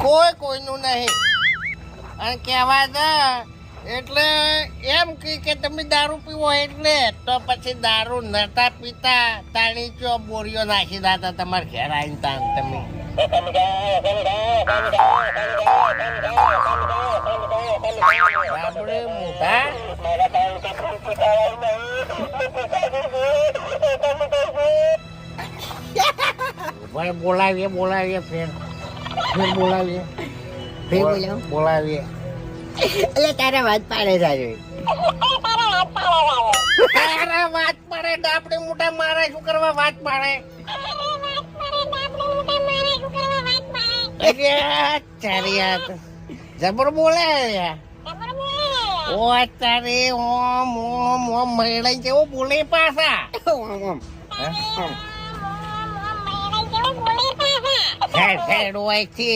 કોઈ કોઈનું નહીં. અને કહેવા દે એટલે એમ કે તમે દારૂ પીવો એટલે તો પછી દારૂ નતા પીતા તાણી ચો બોરીઓ નાખી દાતા તમારા ઘેર આવીને તાણ તમે. આપણે મોટા બોલાવીએ ફેર બોલાવીએ એટલે તારા વાત પાડે સાહેબ. તારા વાત પાડે ડાપડી મોટા મારા શું કરવા વાત પાડે? જબર બોલે ઓ તારે ઓમ ઓમ ઓમ મહિલા જેવો બોલે પાછા. હેડ હેડ હોય